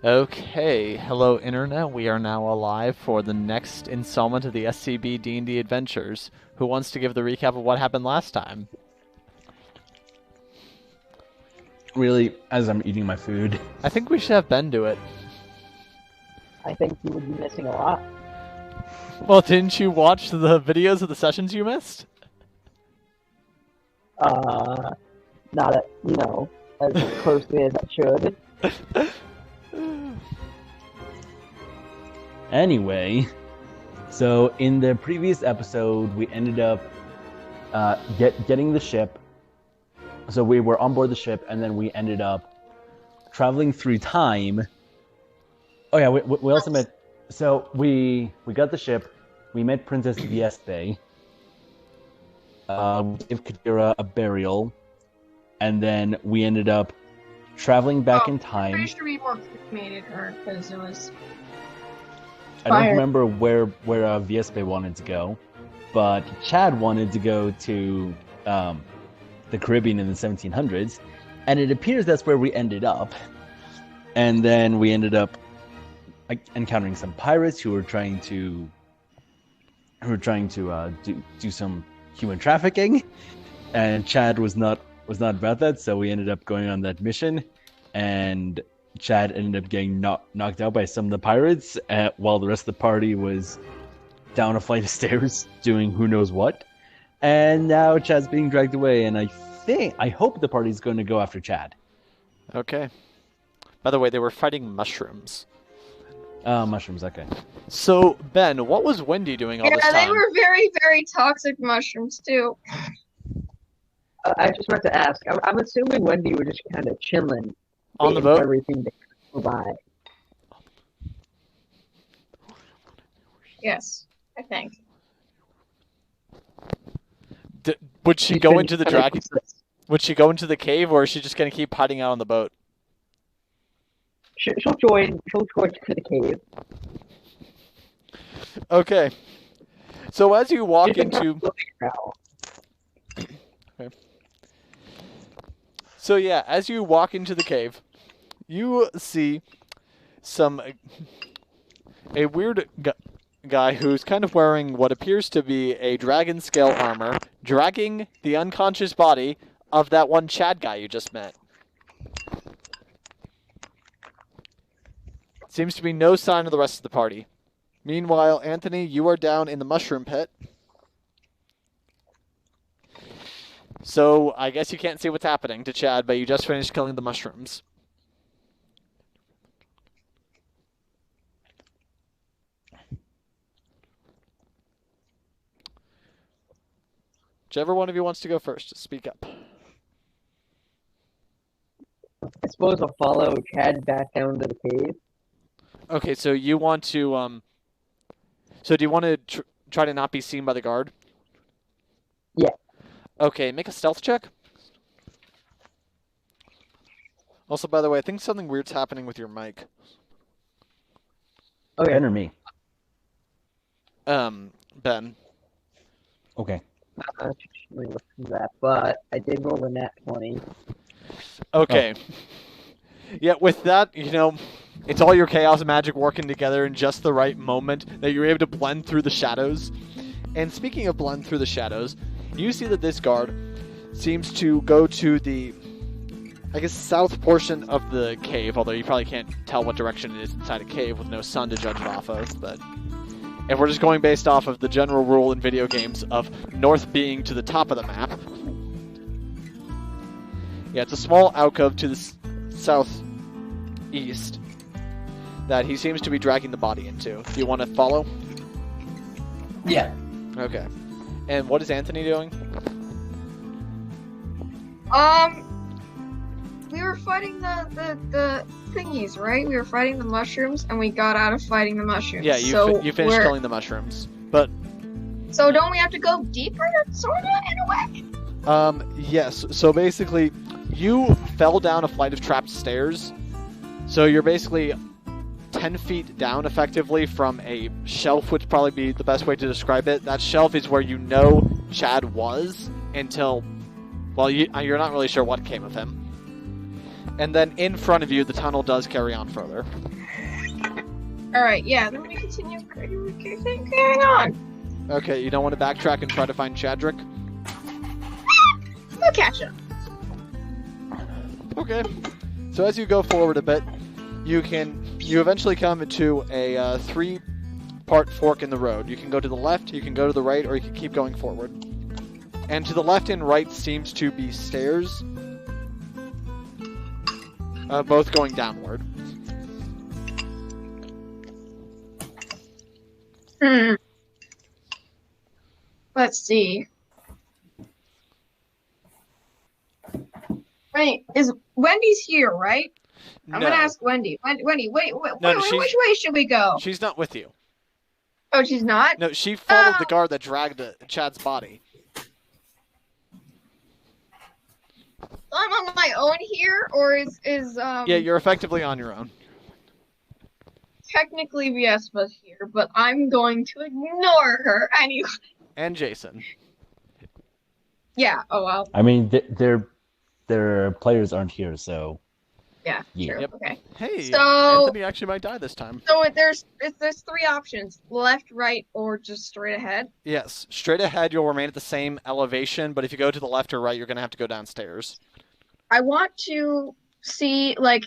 Okay, hello internet. We are now alive for the next installment of the SCB D&D Adventures. Who wants to give the recap of what happened last time? Really, as I'm eating my food. I think we should have Ben do it. I think you would be missing a lot. Well, didn't you watch the videos of the sessions you missed? Not as closely as I should. Anyway, so in the previous episode, we ended up getting the ship. So we were on board the ship, and then we ended up traveling through time. Oh yeah, we also met. So we got the ship. We met Princess Viespe. We gave Kadira a burial, and then we ended up traveling back in time. I'm pretty sure we more cremated her because it was. I don't remember where Viespe wanted to go, but Chad wanted to go to the Caribbean in the 1700s, and it appears that's where we ended up. And then we ended up encountering some pirates who were trying to do some human trafficking, and Chad was not about that, so we ended up going on that mission, and Chad ended up getting knocked out by some of the pirates, while the rest of the party was down a flight of stairs doing who knows what. And now Chad's being dragged away, and I hope the party's going to go after Chad. Okay. By the way, they were fighting mushrooms. Mushrooms, okay. So, Ben, what was Wendy doing all this time? Yeah, they were very, very toxic mushrooms, too. I just want to ask. I'm assuming Wendy was just kind of chilling On the boat? Everything that go by. Yes, I think. Would she go into the dragon? Would she go into the cave, or is she just going to keep hiding out on the boat? She'll join to the cave. Okay. So as you walk into... Okay. So yeah, as you walk into the cave, you see a weird guy who's kind of wearing what appears to be a dragon scale armor, dragging the unconscious body of that one Chad guy you just met. Seems to be no sign of the rest of the party. Meanwhile, Anthony, you are down in the mushroom pit. So, I guess you can't see what's happening to Chad, but you just finished killing the mushrooms. Whichever one of you wants to go first, just speak up. I suppose I'll follow Chad back down to the cave. Okay, so you want to, so do you want to try to not be seen by the guard? Yeah. Okay, make a stealth check. Also, by the way, I think something weird's happening with your mic. Okay. Ben or me? Ben. Okay. Not really looking for that, but I did roll a nat 20. Okay. Yeah, with that, it's all your chaos and magic working together in just the right moment that you're able to blend through the shadows. And speaking of blend through the shadows, you see that this guard seems to go to the, I guess, south portion of the cave, although you probably can't tell what direction it is inside a cave with no sun to judge it off of, but if we're just going based off of the general rule in video games of north being to the top of the map. Yeah, it's a small alcove to the southeast that he seems to be dragging the body into. Do you want to follow? Yeah. Okay. And what is Anthony doing? We were fighting the thingies, right? We were fighting the mushrooms, and we got out of fighting the mushrooms. Yeah, you finished killing the mushrooms. But so don't we have to go deeper, sorta, in a way? Yes. So basically, you fell down a flight of trapped stairs. So you're basically 10 feet down, effectively, from a shelf, would probably be the best way to describe it. That shelf is where you know Chad was until, well, you're not really sure what came of him. And then in front of you, the tunnel does carry on further. Alright, yeah, then we continue carrying on. Okay, you don't want to backtrack and try to find Chadrick? We'll catch him. Okay. So as you go forward a bit, you eventually come to a 3-part fork in the road. You can go to the left, you can go to the right, or you can keep going forward. And to the left and right seems to be stairs, both going downward. Let's see. Wait, is Wendy's here, right? I'm gonna ask Wendy. Wendy, wait, which way should we go? She's not with you. Oh, she's not? No, she followed the guard that dragged Chad's body. I'm on my own here, or is Yeah, you're effectively on your own. Technically Viespa's here, but I'm going to ignore her anyway. And Jason. Yeah, oh well. I mean, their players aren't here, so... Yeah, Yeah. true, Yep. okay. Hey, So- Anthony actually might die this time. So there's 3 options, left, right, or just straight ahead. Yes, straight ahead you'll remain at the same elevation, but if you go to the left or right, you're going to have to go downstairs. I want to see, like,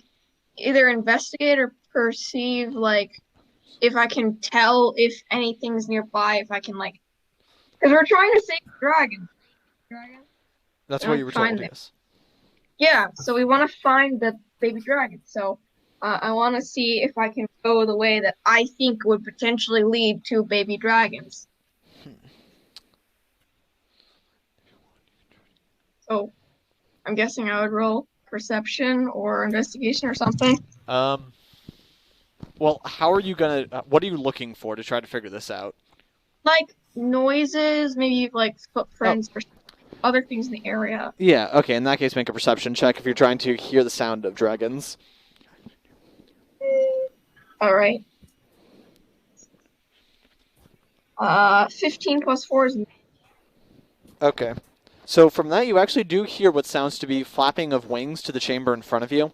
either investigate or perceive, like, if I can tell if anything's nearby, if I can, like... Because we're trying to save the dragon. That's I what don't you were told, find it. yes. Yeah, so we want to find the baby dragon. So I want to see if I can go the way that I think would potentially lead to baby dragons. So I'm guessing I would roll perception or investigation or something. Well, how are you going to... what are you looking for to try to figure this out? Like noises, maybe like footprints or other things in the area. Yeah, okay, in that case make a perception check if you're trying to hear the sound of dragons. Alright. 15 plus 4 is... Okay. So from that, you actually do hear what sounds to be flapping of wings to the chamber in front of you.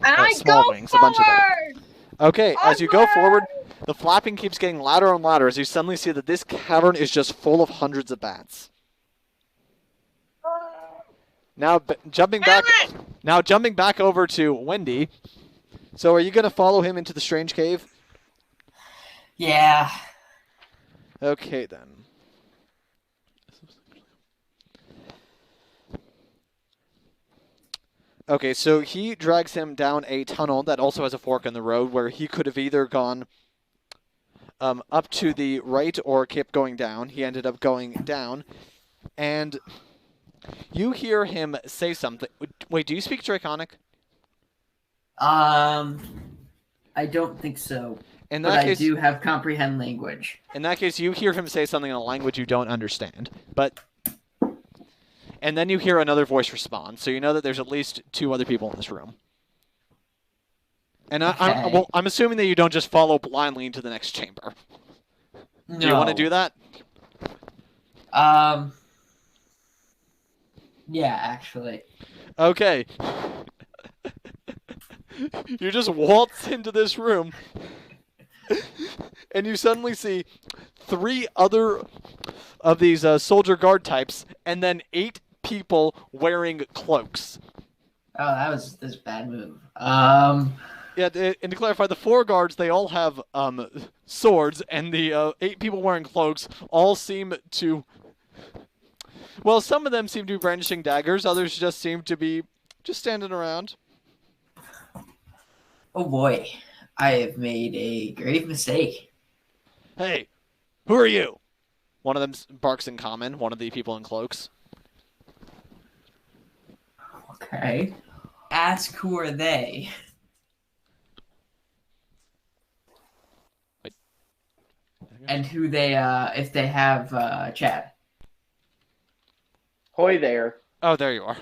And I small go wings, a bunch of them. forward! Okay, as you go Onward! forward, the flapping keeps getting louder and louder as you suddenly see that this cavern is just full of hundreds of bats. Now jumping back over to Wendy. So are you going to follow him into the strange cave? Yeah. Okay, then. Okay, so he drags him down a tunnel that also has a fork in the road where he could have either gone up to the right or kept going down. He ended up going down, and you hear him say something. Wait, do you speak Draconic? I don't think so. In But that I case, do have comprehend language. in that case, you hear him say something in a language you don't understand. And then you hear another voice respond, so you know that there's at least 2 other people in this room. And Okay. I'm assuming that you don't just follow blindly into the next chamber. No. Do you want to do that? Yeah, actually. Okay. You just waltz into this room, and you suddenly see 3 other of these soldier guard types, and then 8 people wearing cloaks. Oh, this is a bad move. Yeah, and to clarify, the 4 guards, they all have swords, and the 8 people wearing cloaks all seem to... Well, some of them seem to be brandishing daggers, others just seem to be just standing around. Oh boy, I have made a grave mistake. Hey, who are you? One of them barks in common, one of the people in cloaks. Okay. Ask who are they? Wait. And who they, if they have, Chad. Hoy there. Oh, there you are.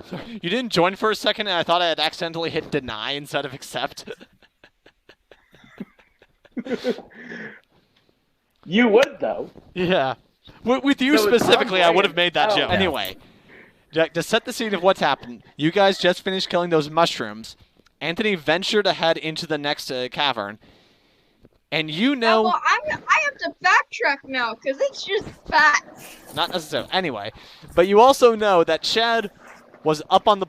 Sorry. You didn't join for a second, and I thought I had accidentally hit deny instead of accept. You would, though. Yeah. With you So it's specifically, I would have made that Oh. joke. Yeah. Anyway, Jack, to set the scene of what's happened, you guys just finished killing those mushrooms. Anthony ventured ahead into the next cavern. And you know... Well, I have to backtrack now, because it's just bats. Not necessarily. Anyway, but you also know that Chad was up on the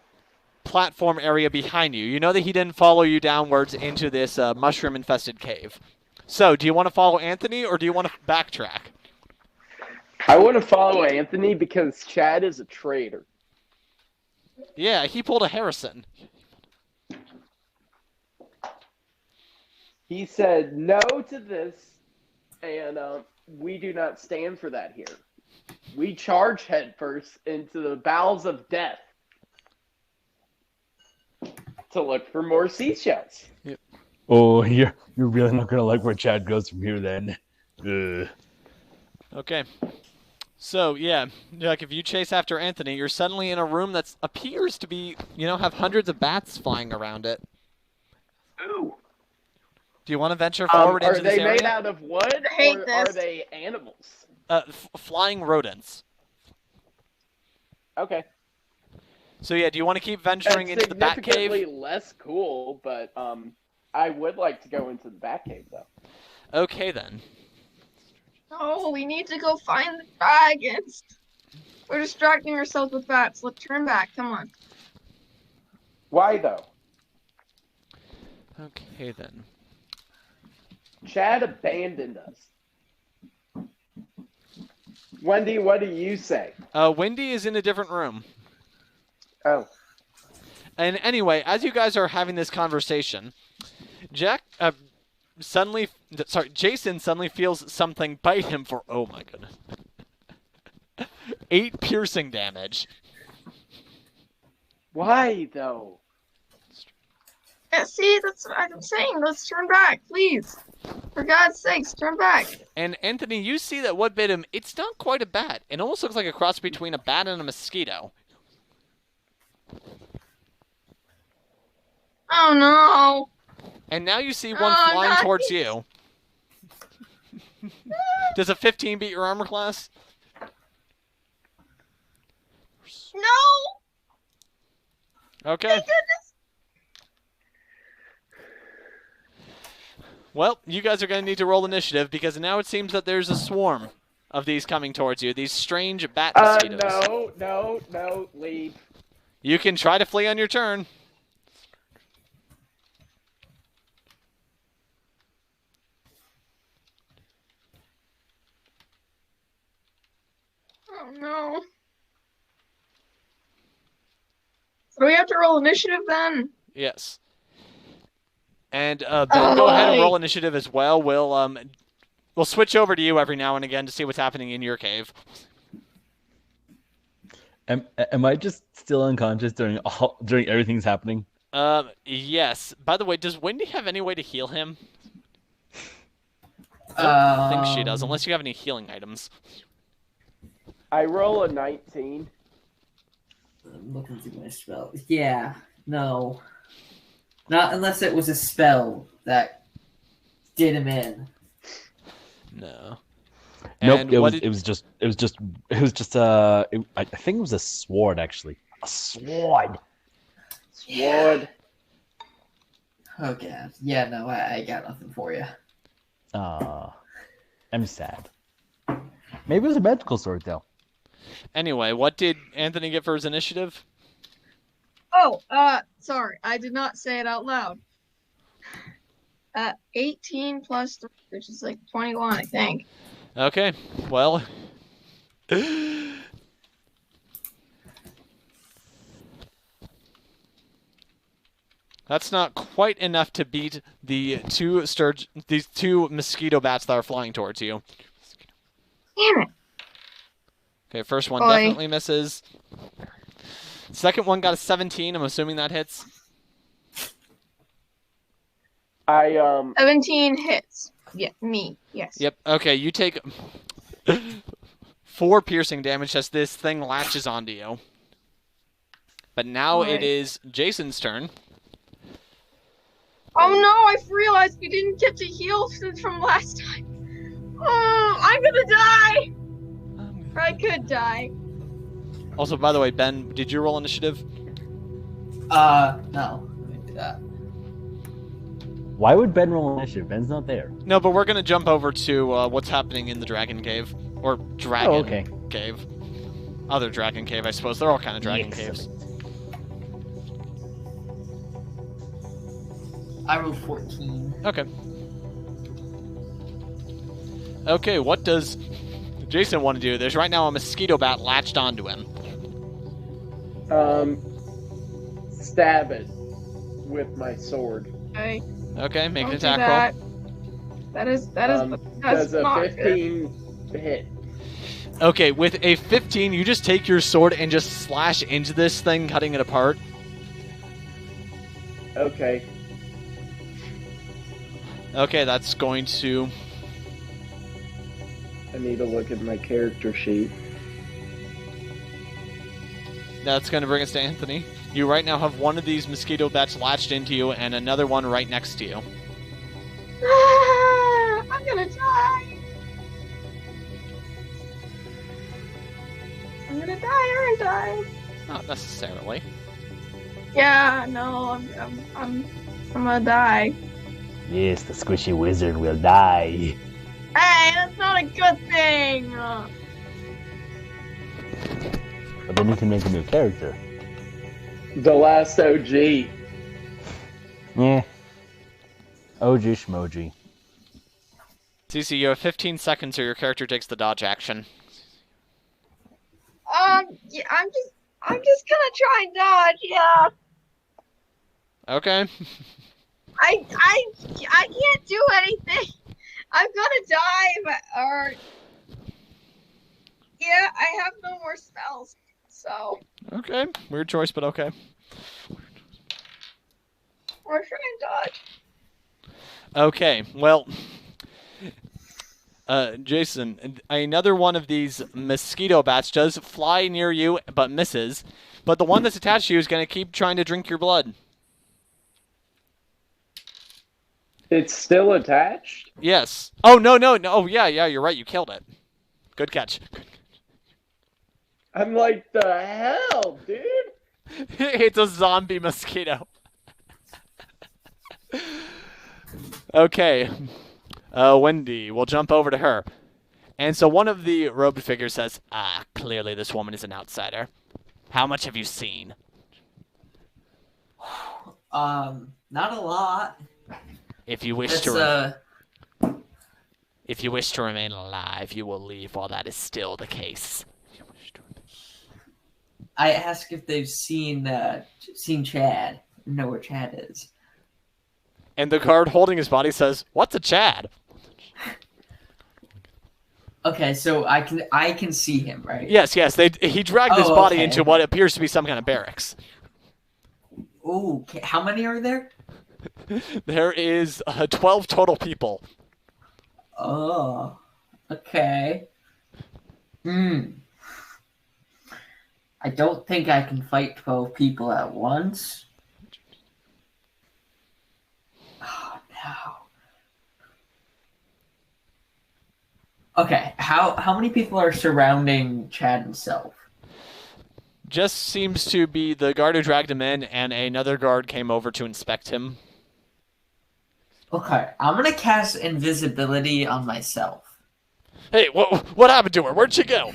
platform area behind you. You know that he didn't follow you downwards into this mushroom-infested cave. So, do you want to follow Anthony, or do you want to backtrack? I want to follow Anthony because Chad is a traitor. Yeah, he pulled a Harrison. He said no to this, and we do not stand for that here. We charge headfirst into the bowels of death to look for more seashells. Yep. Oh, you're really not gonna like where Chad goes from here, then. Ugh. Okay. So, yeah, like if you chase after Anthony, you're suddenly in a room that appears to be, have hundreds of bats flying around it. Ooh. Do you want to venture forward into this area? Are they made out of wood, or are they animals? Flying rodents. Okay. So, yeah, do you want to keep venturing into the bat cave? Significantly less cool, but I would like to go into the bat cave, though. Okay, then. Oh, we need to go find the dragons. We're distracting ourselves with bats. Let's turn back. Come on. Why, though? Okay, then. Chad abandoned us. Wendy, what do you say? Wendy is in a different room. Oh. And anyway, as you guys are having this conversation, Jason suddenly feels something bite him for, oh my goodness, 8 piercing damage. Why, though? Yeah, see, that's what I'm saying. Let's turn back, please. For God's sakes, turn back. And Anthony, you see that what bit him, it's not quite a bat. It almost looks like a cross between a bat and a mosquito. Oh, no. And now you see one flying towards you. Does a 15 beat your armor class? No! Okay. Thank goodness. Well, you guys are going to need to roll initiative because now it seems that there's a swarm of these coming towards you. These strange bat mosquitoes. No, leave. You can try to flee on your turn. Oh, no. So we have to roll initiative then? Yes. And Ben, go ahead and roll initiative as well. We'll switch over to you every now and again to see what's happening in your cave. Am I just still unconscious during everything's happening? Yes. By the way, does Wendy have any way to heal him? I don't think she does, unless you have any healing items. I roll a 19. I'm looking through my spell. Yeah, no. Not unless it was a spell that did him in. No. Nope. And It was just. I think it was a sword actually. A sword. Sword. Oh god. Yeah, no, I got nothing for you. I'm sad. Maybe it was a magical sword though. Anyway, what did Anthony get for his initiative? Oh, sorry. I did not say it out loud. 18 plus 3, which is like 21, I think. Okay, well... That's not quite enough to beat the these two mosquito bats that are flying towards you. Damn it. Okay, first one Boy. definitely misses. Second one got a 17. I'm assuming that hits. 17 hits. Yeah, me. Yes. Yep. Okay, you take 4 piercing damage as this thing latches onto you. But now it is Jason's turn. Oh no, I realized we didn't get to heal since from last time. Oh, I'm gonna die! Or I could die. Also, by the way, Ben, did you roll initiative? No. Let me do that. Why would Ben roll initiative? Ben's not there. No, but we're gonna jump over to what's happening in the Dragon Cave. Or Dragon okay. Cave. Other Dragon Cave, I suppose. They're all kind of Dragon Caves. I rolled 14. Okay. Okay, what does Jason want to do? There's right now a mosquito bat latched onto him. Stab it with my sword. Okay. Okay, make an Don't do attack that. roll. That is Does a not 15 hit? Okay, with a 15, you just take your sword and just slash into this thing, cutting it apart. Okay. Okay, that's going to... I need to look at my character sheet. That's going to bring us to Anthony. You right now have one of these mosquito bats latched into you and another one right next to you. I'm gonna die. I'm gonna die, aren't I? Not necessarily. Yeah, no, I'm gonna die. Yes, the squishy wizard will die. Hey, that's not a good thing. But then you can make a new character. The last OG. Yeah. OG schmoji. CC, you have 15 seconds or your character takes the dodge action. Yeah, I'm just gonna try and dodge. Yeah. Okay. I can't do anything. I'm gonna die, or yeah, I have no more spells. So Okay. Weird choice, but okay. we're trying to dodge. Okay, well... Jason, another one of these mosquito bats does fly near you, but misses. But the one that's attached to you is going to keep trying to drink your blood. It's still attached? Yes. Oh, no. Oh, yeah, you're right. You killed it. Good catch. I'm like, the hell, dude? It's a zombie mosquito. Okay. Wendy, we'll jump over to her. And so one of the robed figures says, clearly this woman is an outsider. How much have you seen? Not a lot. If you wish if you wish to remain alive, you will leave while that is still the case. I ask if they've seen Chad. Know where Chad is. And the guard holding his body says, "What's a Chad?" Okay, so I can see him, right? Yes. He dragged his body okay. into what appears to be some kind of barracks. Ooh, how many are there? There is 12 total people. Oh, okay. I don't think I can fight 12 people at once. Oh, no. Okay, how many people are surrounding Chad himself? Just seems to be the guard who dragged him in, and another guard came over to inspect him. Okay, I'm gonna cast invisibility on myself. Hey, what happened to her? Where'd she go?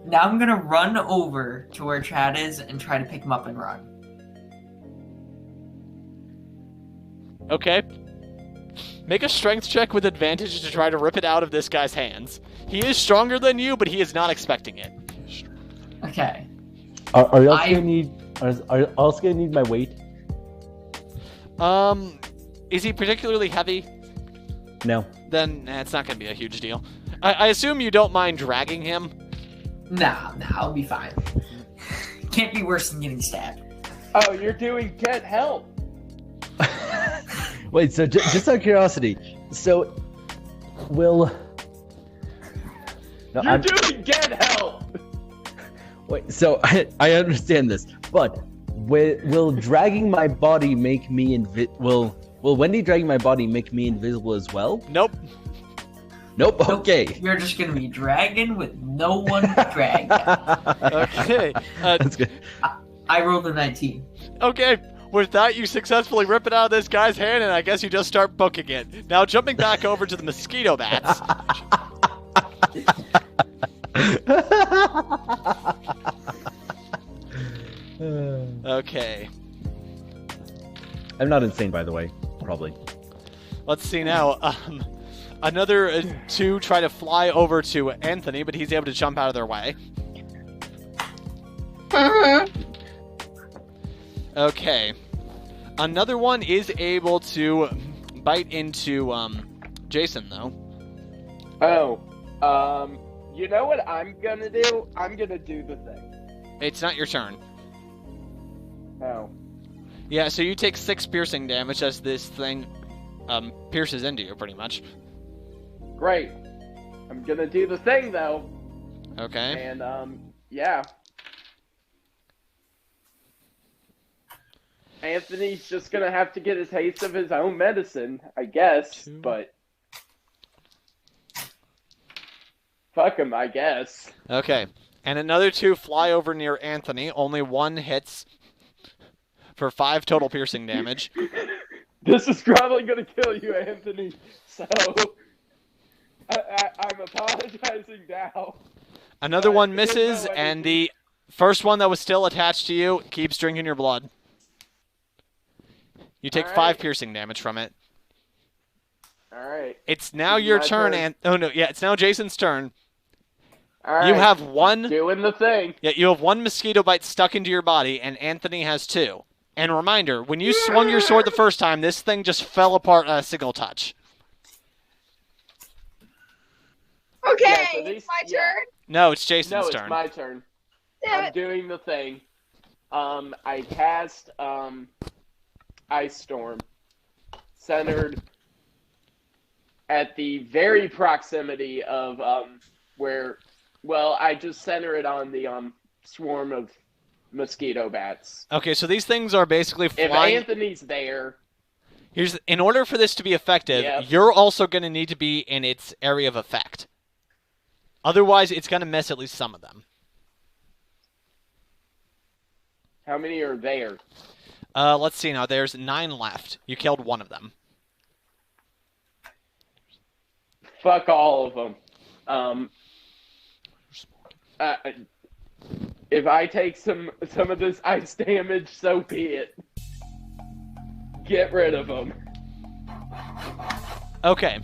Now I'm gonna run over to where Chad is and try to pick him up and run. Okay. Make a strength check with advantage to try to rip it out of this guy's hands. He is stronger than you, but he is not expecting it. Okay. Are you also gonna need my weight? Is he particularly heavy? No. Then it's not going to be a huge deal. I assume you don't mind dragging him? Nah, I'll be fine. Can't be worse than getting stabbed. Oh, you're doing get help. Wait, so just out of curiosity, so will... No, You're doing get help. Wait, so I understand this, but will dragging my body make me will Wendy dragging my body make me invisible as well? Nope. Nope. Okay. You're just gonna be dragging with no one to drag. Okay. That's good. I rolled a 19. Okay. With that, you successfully rip it out of this guy's hand, and I guess you just start booking it. Now, jumping back over to the mosquito bats. Okay. I'm not insane, by the way. Probably. Let's see now. Another two try to fly over to Anthony, but he's able to jump out of their way. Okay. Another one is able to bite into Jason, though. Oh, you know what I'm gonna do? I'm gonna do the thing. It's not your turn. Oh. Yeah, so you take 6 piercing damage as this thing pierces into you, pretty much. Great. I'm gonna do the thing, though. Okay. And, yeah. Anthony's just gonna have to get a taste of his own medicine, I guess, but... Fuck him, I guess. Okay. And another 2 fly over near Anthony. Only 1 hits for 5 total piercing damage. This is probably gonna kill you, Anthony, so... I'm apologizing now. Another one misses, and the first one that was still attached to you keeps drinking your blood. You take 5 piercing damage from it. Alright. It's now your turn, turn. it's now Jason's turn. Alright. You have 1... Doing the thing. Yeah, you have 1 mosquito bite stuck into your body, and Anthony has 2. And reminder, when you swung your sword the first time, this thing just fell apart at a single touch. Okay, Yeah, so it's my turn. No, it's Jason's No, turn. it's my turn. Damn I'm it. doing the thing. I cast Ice Storm, centered at the very proximity of where. Well, I just center it on the swarm of mosquito bats. Okay, so these things are basically If flying. Anthony's there, In order for this to be effective, Yep. you're also going to need to be in its area of effect. Otherwise, it's going to miss at least some of them. how many are there? Let's see now. There's 9 left. You killed 1 of them. Fuck all of them. If I take some of this ice damage, so be it. Get rid of them. Okay.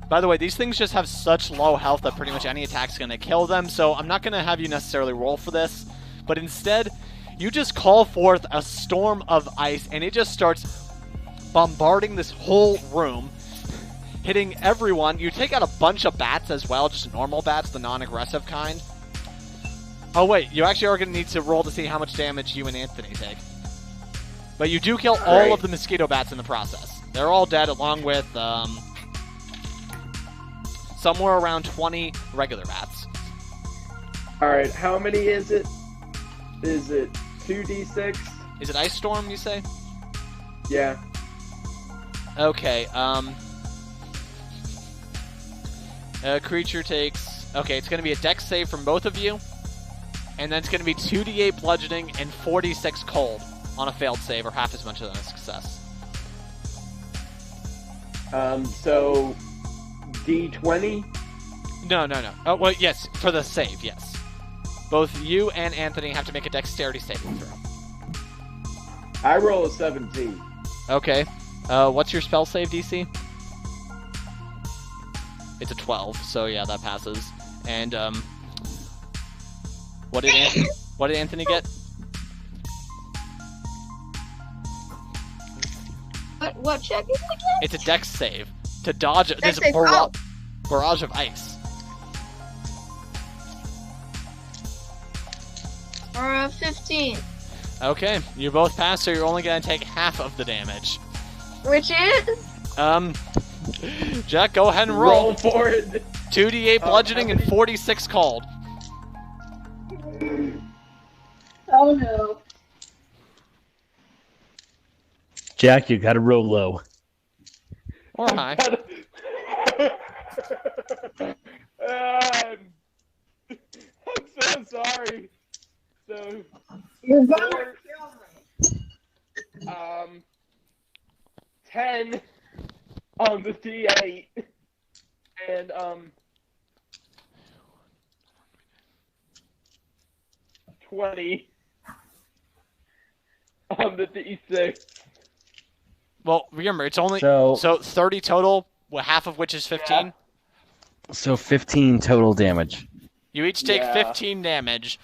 By the way, these things just have such low health that pretty much any attack's going to kill them, so I'm not going to have you necessarily roll for this. But instead, you just call forth a storm of ice, and it just starts bombarding this whole room, hitting everyone. You take out a bunch of bats as well, just normal bats, the non-aggressive kind. Oh wait, you actually are going to need to roll to see how much damage you and Anthony take. But you do kill all of the mosquito bats in the process. They're all dead along with somewhere around 20 regular bats. Alright, how many is it? Is it 2d6? Is it Ice Storm, you say? Yeah. Okay, a creature takes... Okay, it's going to be a dex save from both of you. And then it's going to be 2d8 bludgeoning and 46 cold on a failed save, or half as much as a success. So D20? No. Oh, well, yes, for the save, yes. Both you and Anthony have to make a dexterity saving throw. I roll a 17. Okay. What's your spell save DC? It's a 12, so yeah, that passes. And, what did Anthony get? What check is it again? It's a dex save. To dodge this save, barrage of ice. Or 15. Okay, you both pass, so you're only going to take half of the damage. Which is? Jack, go ahead and roll. Roll for it. 2d8 bludgeoning and 46 cold. Oh no. Jack, you gotta roll low. Or high. I'm so sorry. So, You're gonna four, kill me. 10 on the D8, and 20 on the D6. Well, remember, it's only So- so 30 total, half of which is 15. So 15 total damage. You each take Yeah. 15 damage.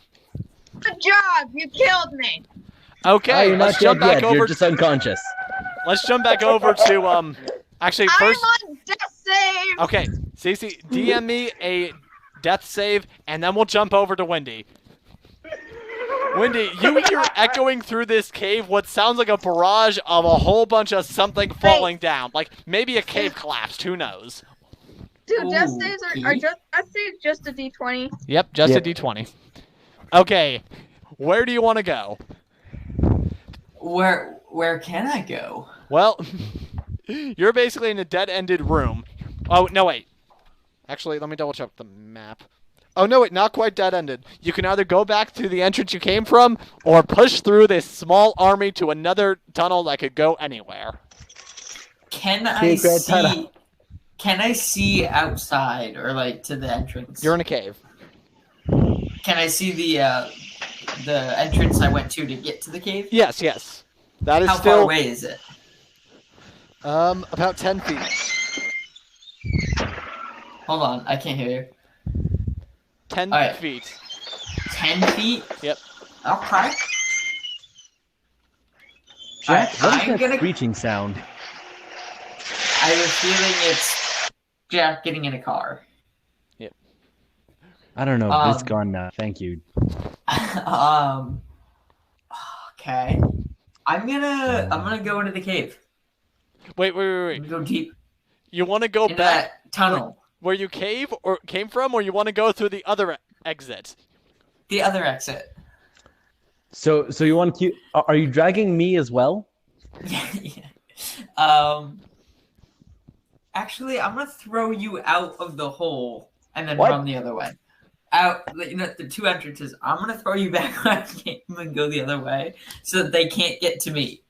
Good job. You killed me. Okay, you're let's not jump dead back yet. over. You're just unconscious. Let's jump back over to Actually, first. I'm on death save. Okay, Cece, DM me a death save, and then we'll jump over to Wendy. Wendy, you hear echoing through this cave what sounds like a barrage of a whole bunch of something falling down. Like maybe a cave collapsed. Who knows? Dude, death Ooh, saves are okay. just death saves just a D20. Yep, just Yep. a D20. Okay, where do you want to go? Where can I go? Well, you're basically in a dead-ended room. Oh, no, wait. Actually, let me double-check the map. Oh, no, wait, not quite dead-ended. You can either go back to the entrance you came from or push through this small army to another tunnel that could go anywhere. Can I Secret see? tunnel. Can I see outside or like to the entrance? You're in a cave. Can I see the entrance I went to get to the cave? Yes, yes. That is How still far away is it? about 10 feet. Hold on, I can't hear you. 10 Alright. feet. 10 feet? Yep. Okay. Jack, what is I'm that gonna- screeching sound? I have a feeling it's Jack getting in a car. I don't know. But it's Um, gone now. Thank you. Okay. I'm gonna go into the cave. Wait. I'm gonna go deep You want to go into back that tunnel. where you came from, or you want to go through the other exit? The other exit. So you want to? Are you dragging me as well? Yeah. Actually, I'm gonna throw you out of the hole and then What? run the other way. Out, the two entrances. I'm gonna throw you back where I came and go the other way, so that they can't get to me.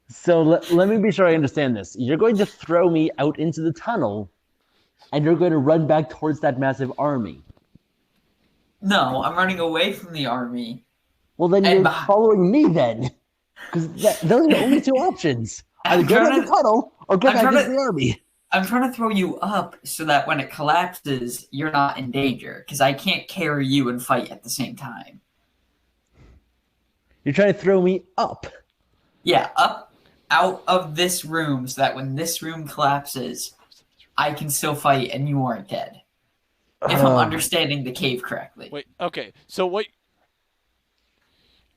So let me be sure I understand this. You're going to throw me out into the tunnel, and you're going to run back towards that massive army. No, I'm running away from the army. Well, then And you're behind- following me then, because those are the only two options: either I'm go down trying the to- tunnel or go I'm back trying into to- the army. I'm trying to throw you up so that when it collapses, you're not in danger. Because I can't carry you and fight at the same time. You're trying to throw me up. Yeah, up out of this room so that when this room collapses, I can still fight and you aren't dead. If I'm understanding the cave correctly. Wait. Okay. So what?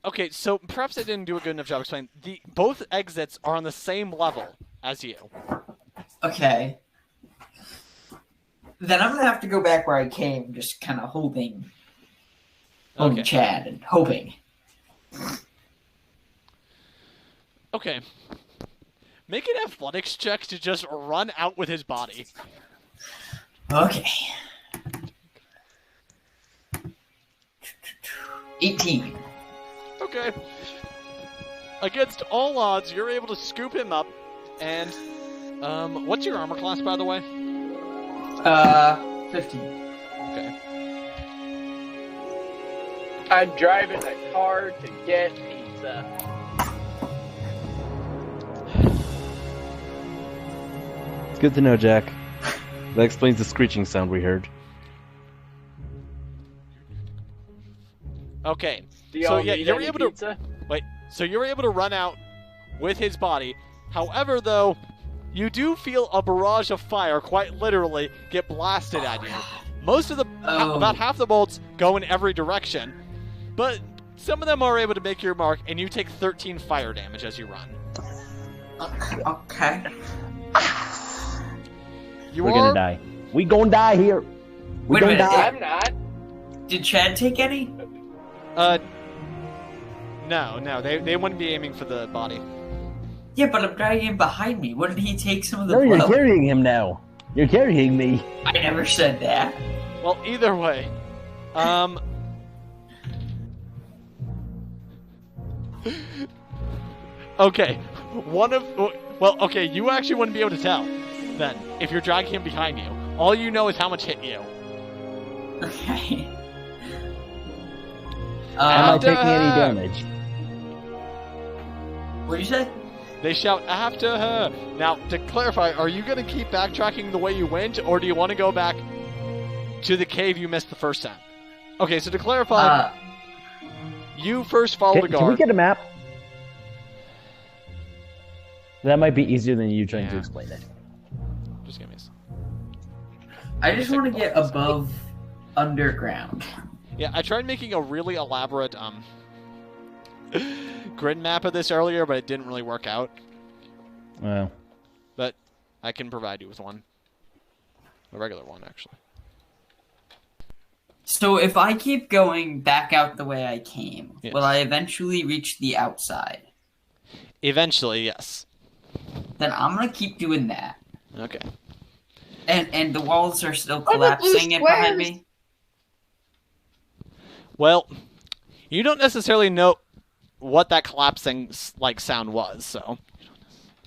Okay. So perhaps I didn't do a good enough job explaining. Both exits are on the same level as you. Okay. Then I'm gonna have to go back where I came, just kind of holding Okay. Chad and hoping. Okay. Make an athletics check to just run out with his body. Okay. 18. Okay. Against all odds, you're able to scoop him up, and what's your armor class, by the way? 15. Okay. I'm driving a car to get pizza. It's good to know, Jack. That explains the screeching sound we heard. Okay. Do So y'all yeah, need you're any able to pizza? wait. So you're able to run out with his body. However, though, you do feel a barrage of fire, quite literally, get blasted at you. Most of the about half the bolts go in every direction, but some of them are able to make your mark, and you take 13 fire damage as you run. Okay. We're gonna die. We gonna die here. We Wait a gonna minute, die. I'm not. Did Chad take any? No, they wouldn't be aiming for the body. Yeah, but I'm dragging him behind me. Wouldn't he take some of the No, you're blow? carrying him now. You're carrying me. I never said that. Well, either way, okay, okay, you actually wouldn't be able to tell, then, if you're dragging him behind you. All you know is how much hit you. Okay. Am I taking any damage? What did you say? They shout, after her! Now, to clarify, are you going to keep backtracking the way you went, or do you want to go back to the cave you missed the first time? Okay, so to clarify, you first follow the guard. Can we get a map? That might be easier than you trying to explain it. Just give me a second. I just want to get above underground. Yeah, I tried making a really elaborate grid map of this earlier, but it didn't really work out. Well, But I can provide you with one. A regular one, actually. So if I keep going back out the way I came, Yes. will I eventually reach the outside? Eventually, yes. Then I'm gonna keep doing that. Okay. And the walls are still What about those collapsing in behind squares? me? Well, you don't necessarily know what that collapsing sound was, so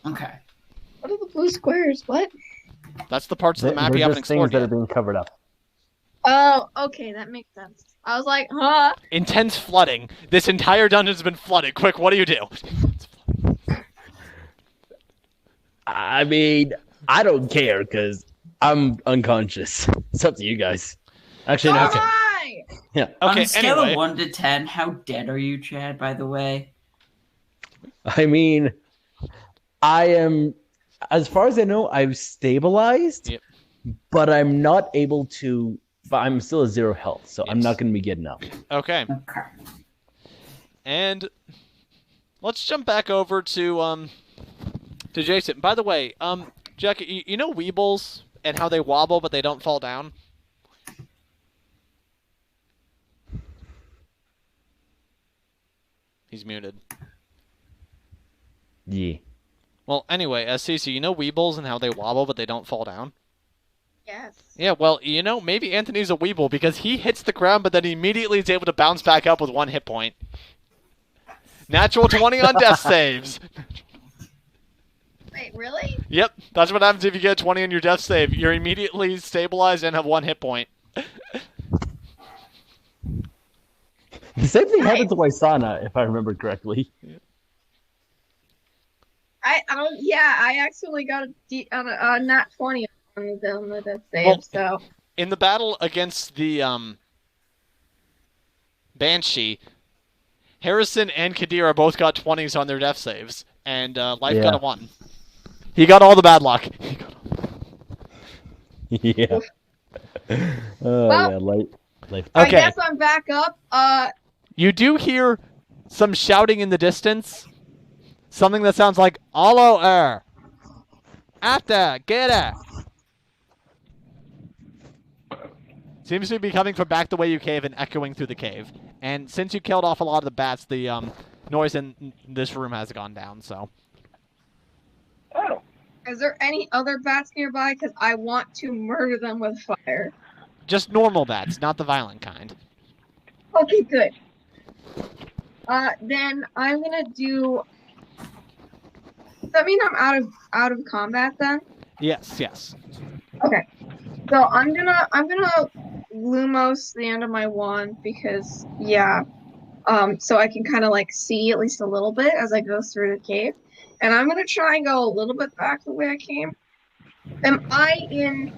Okay. What are the blue squares? What? that's the parts of the map you they're haven't just things explored that are yet. being covered up. Oh, okay, that makes sense. I was like, huh? Intense flooding. This entire dungeon's been flooded. Quick, what do you do? I mean, I don't care because I'm unconscious. It's up to you guys. Actually, no. Okay. Hi! Okay, On a scale anyway. of 1 to 10, how dead are you, Chad, by the way? I mean, I am, as far as I know, I've stabilized, Yep. but I'm not able to. But I'm still at 0 health, so I'm Yes. not going to be getting up. Okay. Okay. And let's jump back over to Jason. By the way, Jack, you know Weebles and how they wobble but they don't fall down? He's muted. Yeah. Well, anyway, Cece, you know Weebles and how they wobble but they don't fall down? Yes. Yeah, well, you know, maybe Anthony's a Weeble because he hits the ground but then immediately is able to bounce back up with 1 hit point. Natural 20 on death saves. Wait, really? Yep, that's what happens if you get a 20 on your death save. You're immediately stabilized and have 1 hit point. The same thing Nice. happened to Waisana, if I remember correctly. I actually got a nat 20 on the death save, Well, so. In the battle against the Banshee, Harrison and Kadira both got 20s on their death saves, and Life got a 1. He got all the bad luck. Yeah. Well, Yeah, life. I Okay. guess I'm back up. You do hear some shouting in the distance. Something that sounds like, "Allo er! After, get her!" Seems to be coming from back the way you cave and echoing through the cave. And since you killed off a lot of the bats, the noise in this room has gone down, so. Oh, Is there any other bats nearby? Because I want to murder them with fire. Just normal bats, not the violent kind. Okay, good. Then I'm gonna do. Does that mean I'm out of combat then? Yes, yes. Okay. So I'm gonna Lumos the end of my wand because so I can kind of like see at least a little bit as I go through the cave, and I'm gonna try and go a little bit back the way I came. Am I in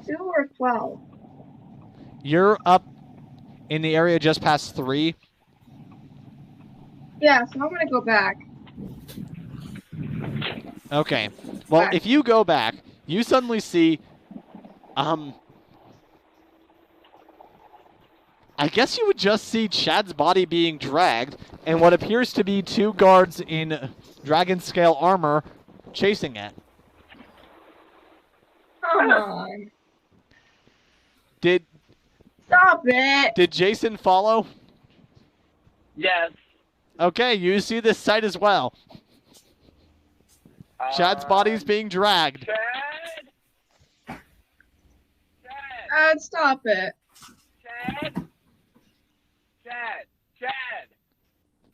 2 or 12? You're up in the area just past 3. Yeah, so I'm gonna go back. Okay. Well, Back. if you go back, you suddenly see, I guess you would just see Chad's body being dragged, and what appears to be 2 guards in dragon scale armor chasing it. Come on, Did stop it! Jason follow? yes. Okay, you see this sight as well. Chad's body's being dragged. Chad, Chad, stop it. Chad.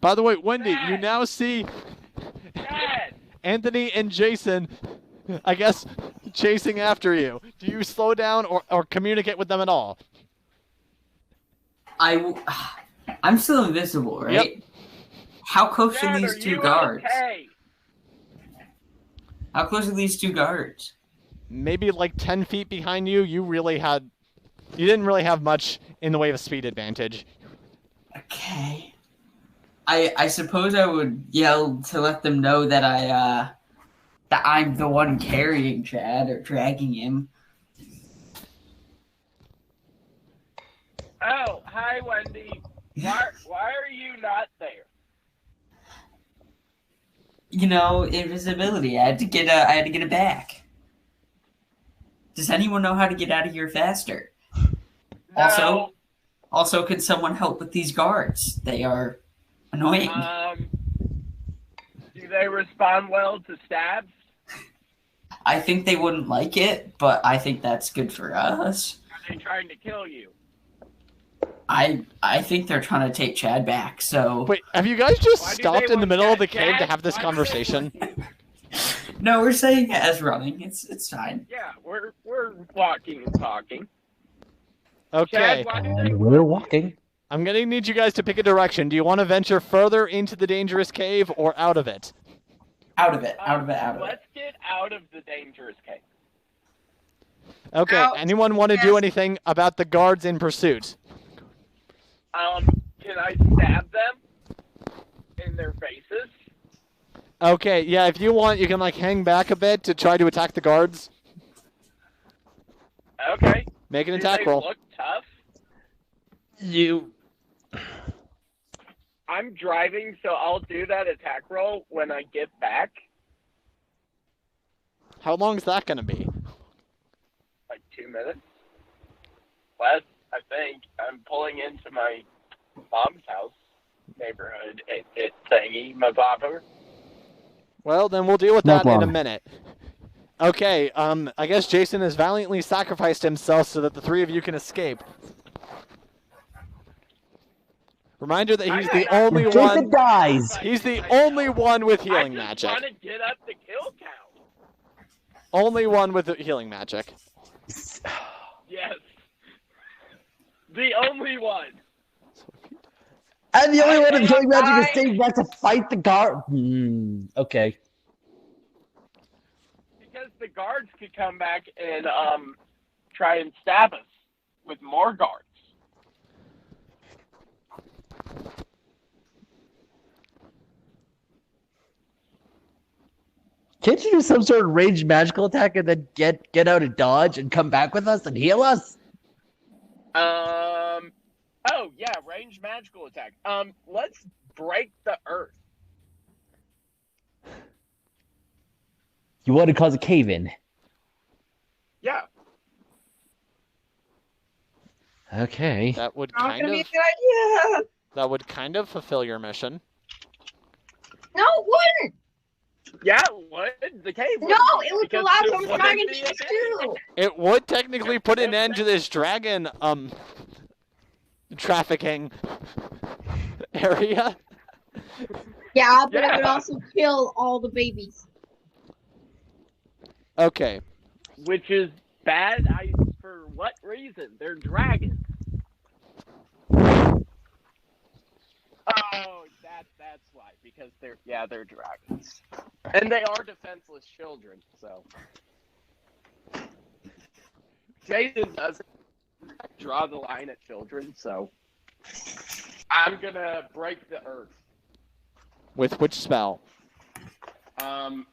By the way, Wendy, you Chad! now see Chad. Anthony and Jason, I guess, chasing after you. Do you slow down or communicate with them at all? I'm still invisible, right? Yep. How close are Chad, these are two you guards? okay? How close are these two guards? Maybe like 10 feet behind you. You didn't really have much in the way of speed advantage. Okay. I suppose I would yell to let them know that that I'm the one carrying Chad or dragging him. Oh, hi, Wendy. Why are you not there? You know, invisibility. I had to get it back. Does anyone know how to get out of here faster? No. Also, could someone help with these guards? They are annoying. Do they respond well to stabs? I think they wouldn't like it, but I think that's good for us. Are they trying to kill you? I think they're trying to take Chad back, so... Wait, have you guys just Why do stopped they in the want middle of the Chad? cave to have this Why do they conversation? No, we're saying it as running. It's fine. Yeah, we're walking and talking. Okay, Chad, why do they And we're walking. I'm gonna need you guys to pick a direction. Do you want to venture further into the dangerous cave or out of it? Out of it, out of it, out of it. Let's get out of the dangerous cave. Okay, Out. anyone want to do anything about the guards in pursuit? Can I stab them in their faces? Okay, yeah, if you want, you can like hang back a bit to try to attack the guards. Okay. Make an Do attack they roll. look tough? You. I'm driving, so I'll do that attack roll when I get back. How long is that gonna be? Like 2 minutes. Less, I think. I'm pulling into my mom's house neighborhood. It's thingy, my bobber. Well, then we'll deal with Not that in a long. minute. Okay, I guess Jason has valiantly sacrificed himself so that the three of you can escape. Reminder that he's the only Jason one. dies. He's the only one with healing I just magic. want to get up the kill count. Only one with healing magic. Yes. The only one. And the only one with healing magic is I- staying back to fight the guard. Okay. Because the guards could come back and try and stab us with more guards. Can't you do some sort of ranged magical attack and then get out of dodge and come back with us and heal us? Oh yeah, ranged magical attack. Let's break the earth. You want to cause a cave in? Yeah. Okay. That would Not kind gonna be a of good idea. that would kind of fulfill your mission. No, it wouldn't. Yeah, what? The cave No, wouldn't, it would because allow it some wouldn't dragon be a cheese cave. too. It would technically put an end to this dragon trafficking area. Yeah, but it would Yeah. also kill all the babies. Okay. Which is bad. For what reason? They're dragons. Oh, that's why. Because they're dragons, and they are defenseless children. So Jason doesn't draw the line at children. So I'm gonna break the earth. With which spell? Tremoring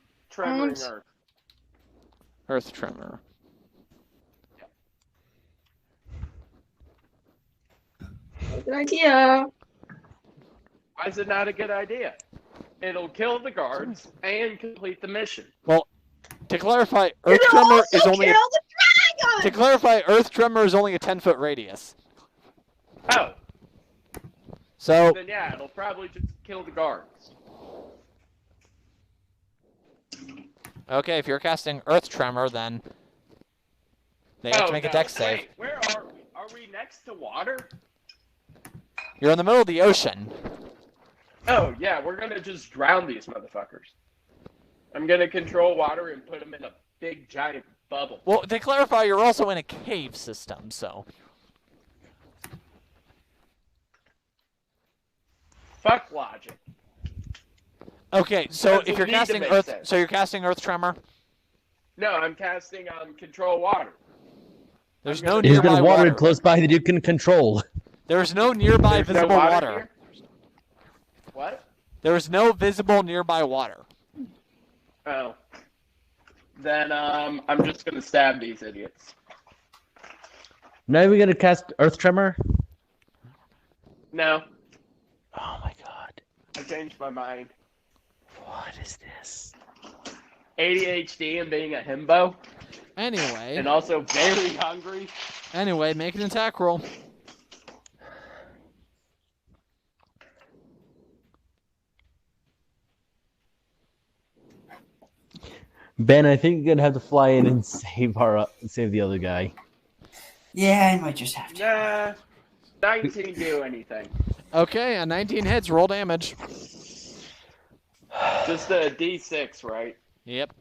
earth. Earth Tremor. Good idea. Why is it not a good idea? It'll kill the guards and complete the mission. Well, to clarify, Earth It'll Tremor also is only kill the to dragon. clarify, Earth Tremor is only a 10-foot radius. Oh, So then yeah, it'll probably just kill the guards. okay, if you're casting Earth Tremor, then they have to make a dex save. Wait, where next to water? You're in the middle of the ocean. Oh, yeah, we're gonna just drown these motherfuckers. I'm gonna control water and put them in a big, giant bubble. Well, to clarify, you're also in a cave system, so... Fuck logic. Okay, so Doesn't if you're need to casting make Earth... sense. So you're casting Earth Tremor? No, I'm casting on control water. There's I'm no gonna- He's nearby got water water. close by that you can control. There's no nearby There's no visible water. here? What? There is no visible nearby water. Oh. Then, I'm just gonna stab these idiots. Now we're gonna cast Earth Tremor. No, Oh my god. I changed my mind. What is this? ADHD and being a himbo, Anyway, and also very hungry. make an attack roll. Ben, I think you're gonna have to fly in and save the other guy. Yeah, I might just have to. Nah, 19 do anything. Okay, a 19 hits, roll damage. Just a D6, right? Yep.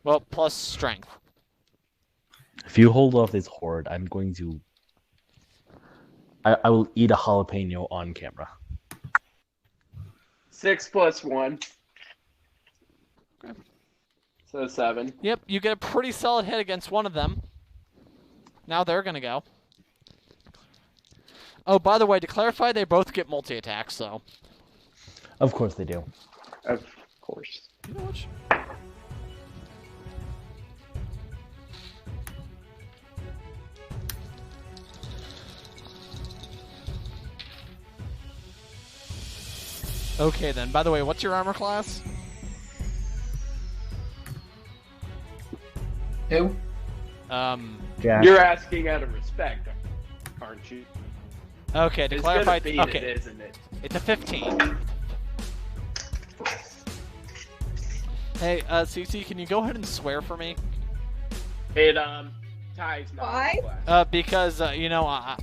Well, plus strength. If you hold off this horde, I'm going to. I will eat a jalapeno on camera. 6 plus 1. Okay. So 7. Yep, you get a pretty solid hit against one of them. Now they're gonna go. Oh, by the way, to clarify, they both get multi-attacks, so... Of course they do. Of course. You know what? Okay, then. By the way, what's your armor class? Who? Jack. You're asking out of respect, aren't you? Okay, to It's clarify... gonna beat Okay, it, isn't it? it's a 15. Hey, CC, can you go ahead and swear for me? It, ties not Why? class. Because, you know,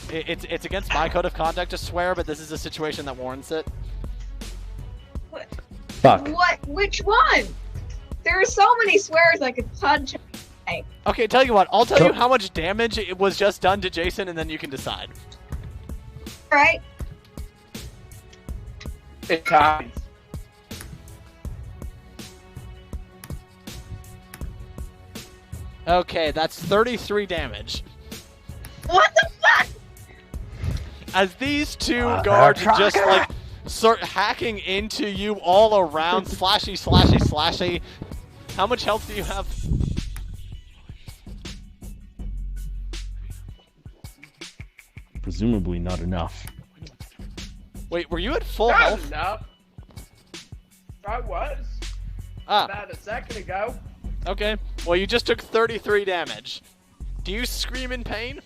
it's against my code of conduct to swear, but this is a situation that warrants it. Fuck. What? Which one? There are so many swears I could punch. Okay, tell you what, I'll tell you Go- how much damage it was just done to Jason, and then you can decide. Right? It ties. Okay, that's 33 damage. What the fuck? As these two guards just, like, start hacking into you all around, slashy, slashy, slashy. How much health do you have? Presumably not enough. Wait, were you at full Not health? enough. I was. Ah, About a second ago. okay. Well, you just took 33 damage. Do you scream in pain?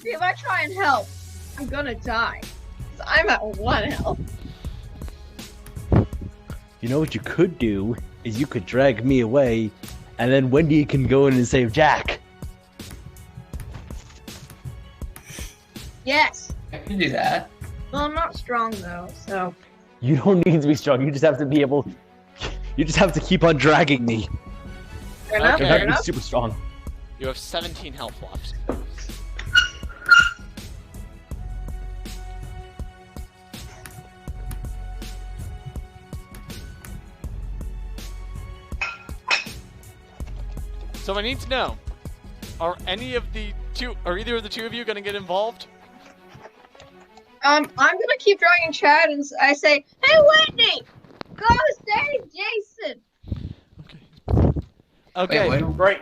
If I try and help, I'm gonna die. 'Cause I'm at 1 health. You know what you could do is you could drag me away, and then Wendy can go in and save Jack. Yes. I can do that. Well, I'm not strong though, so. You don't need to be strong. You just have to be able. You just have to keep on dragging me. Fair enough, Okay. You're fair not to be enough. super strong. You have 17 health left. So I need to know, are either of the two of you going to get involved? I'm gonna keep dragging Chad, and I say, "Hey, Wendy, go save Jason." Okay, Wait, what? Great.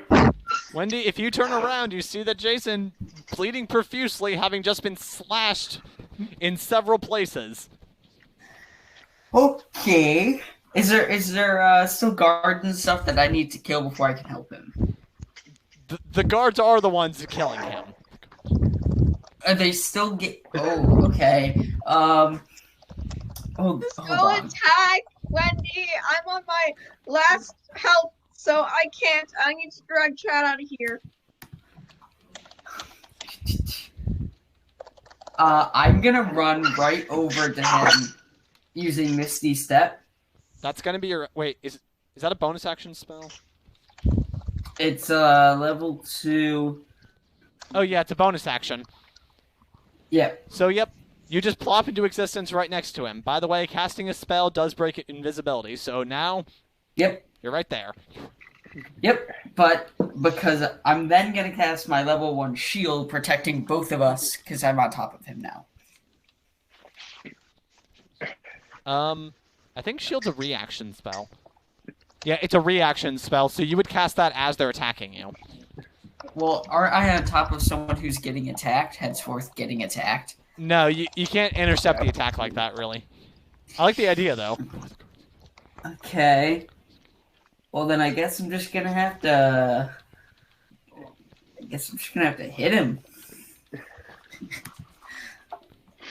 Wendy, if you turn around, you see that Jason, bleeding profusely, having just been slashed in several places. Okay. Is there still guards and stuff that I need to kill before I can help him? The guards are the ones killing him. Are they still get? Oh, okay. Oh, Just hold go on. attack Wendy, I'm on my last health, so I can't. I need to drag Chad out of here. I'm gonna run right over to him using Misty Step. That's gonna be your. Wait, is that a bonus action spell? It's level 2. Oh yeah, it's a bonus action. Yep. So yep, you just plop into existence right next to him. By the way, casting a spell does break invisibility, so now. Yep. You're right there. Yep. But because I'm then gonna cast my level 1 shield, protecting both of us, because I'm on top of him now. I think shield's a reaction spell. Yeah, it's a reaction spell, so you would cast that as they're attacking you. Well, aren't I on top of someone who's getting attacked, henceforth getting attacked? No, you can't intercept the attack like that, really. I like the idea, though. Okay. Well, then I guess I'm just gonna have to... hit him.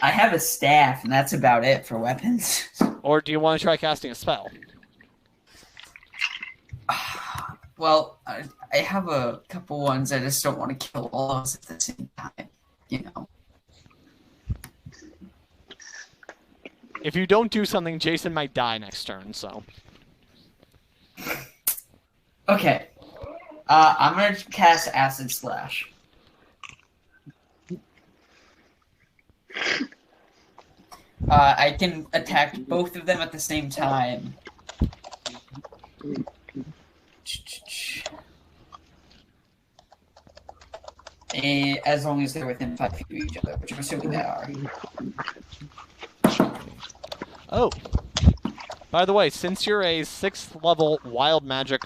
I have a staff, and that's about it for weapons. Or do you want to try casting a spell? Well, I have a couple ones. I just don't want to kill all of us at the same time, you know. If you don't do something, Jason might die next turn, so... Okay. I'm going to cast Acid Slash. I can attack both of them at the same time. As long as they're within 5 feet of each other, which I'm assuming they are. Oh. By the way, since you're a 6th level wild magic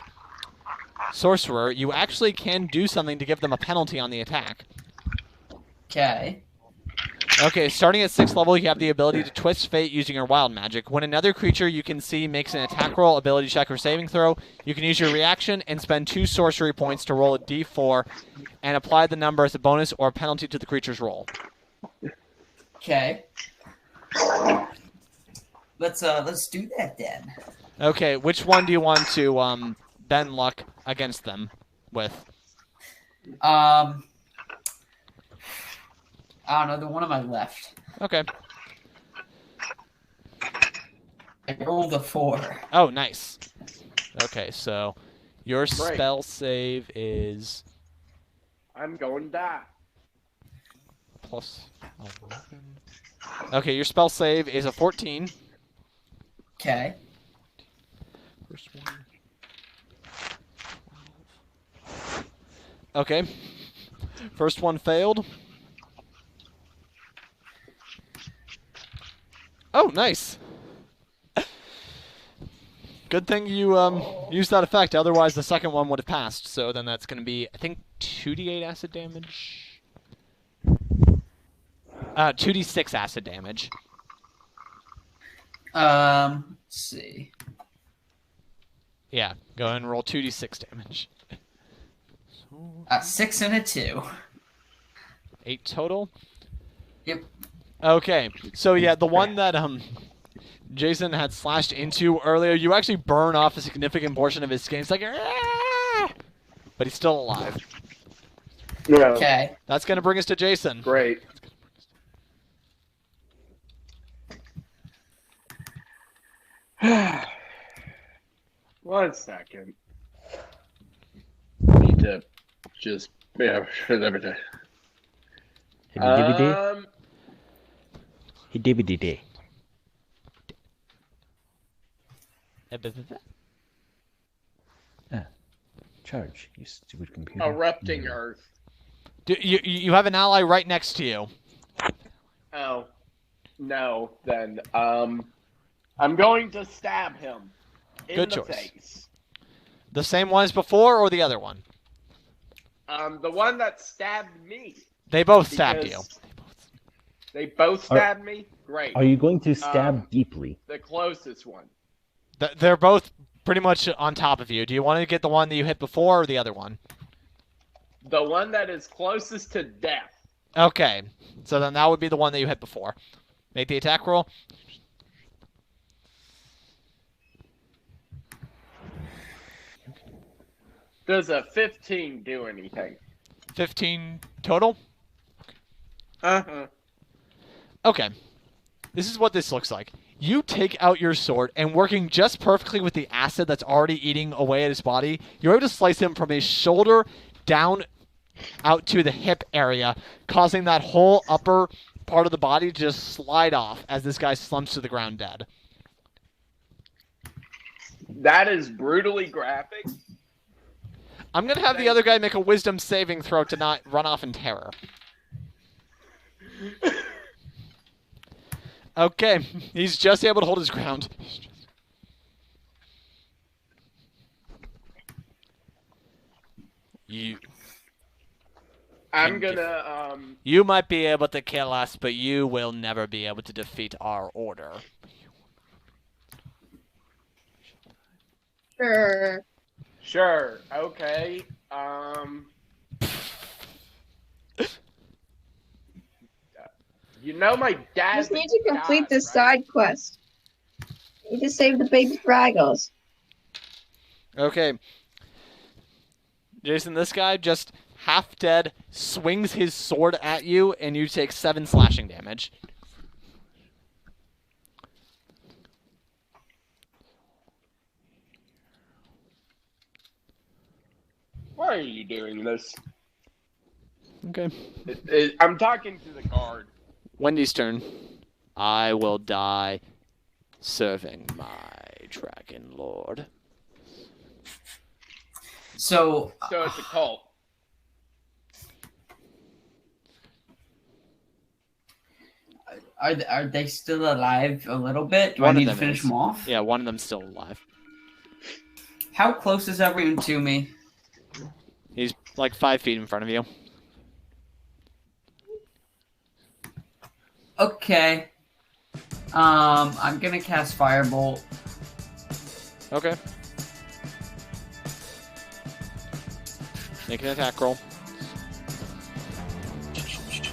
sorcerer, you actually can do something to give them a penalty on the attack. Okay. Okay, starting at 6th level, you have the ability to twist fate using your wild magic. When another creature you can see makes an attack roll, ability check, or saving throw, you can use your reaction and spend 2 sorcery points to roll a d4 and apply the number as a bonus or penalty to the creature's roll. Okay. Let's do that then. Okay, which one do you want to bend luck against them with? I don't know, the one on my left. Okay. I rolled a 4. Oh, nice. Okay, so your Great. spell save is I'm going to die. plus 11. Okay, your spell save is a 14. Okay. First one. Okay. First one failed. Oh, nice. Good thing you used that effect. Otherwise, the second one would have passed. So then that's going to be, I think, 2d8 acid damage. 2d6 acid damage. Let's see. Yeah, go ahead and roll 2d6 damage. 6 and a 2. 8 total. Yep. Okay, so yeah, the one that Jason had slashed into earlier, you actually burn off a significant portion of his skin. It's like, "Ah!" But he's still alive. Yeah. Okay. That's gonna bring us to Jason. Great. One second. Need to just everything. Hibbity-day. Charge, you stupid computer. Erupting Earth. You have an ally right next to you. Oh. No, then. I'm going to stab him. Good the choice. Face. The same one as before, or the other one? The one that stabbed me. They both stabbed you. Because They both stabbed me? Great. Are you going to stab deeply? The closest one. They're both pretty much on top of you. Do you want to get the one that you hit before, or the other one? The one that is closest to death. Okay, so then that would be the one that you hit before. Make the attack roll. Does a 15 do anything? 15 total? Uh-huh. Okay. This is what this looks like. You take out your sword, and working just perfectly with the acid that's already eating away at his body, you're able to slice him from his shoulder down out to the hip area, causing that whole upper part of the body to just slide off as this guy slumps to the ground dead. That is brutally graphic. I'm going to have the other guy make a wisdom saving throw to not run off in terror. Okay, he's just able to hold his ground. I'm gonna, You might be able to kill us, but you will never be able to defeat our order. Sure. Sure, okay, You know my dad. You just need to complete this side quest. You need to save the baby Fraggles. Okay. Jason, this guy just half dead, swings his sword at you, and you take 7 slashing damage. Why are you doing this? Okay. I'm talking to the guard. Wendy's turn. I will die serving my dragon lord. So it's a cult. are they still alive a little bit? Do One I of need to them finish is. them off? Yeah, one of them's still alive. How close is everyone to me? He's like 5 feet in front of you. Okay. I'm gonna cast Firebolt. Okay. Make an attack roll.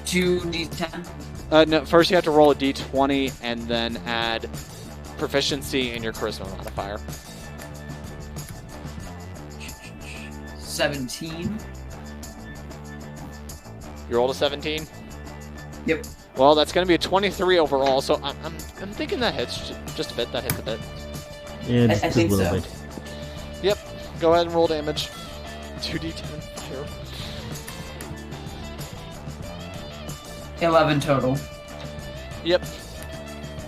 2d10. No, first you have to roll a d20 and then add proficiency in your charisma modifier. 17. You rolled a 17? Yep. Well, that's going to be a 23 overall, so I'm thinking that hits just a bit. That hits a bit. Yeah, I just a think little so. bit. Yep. Go ahead and roll damage. 2d10. Sure. 11 total. Yep.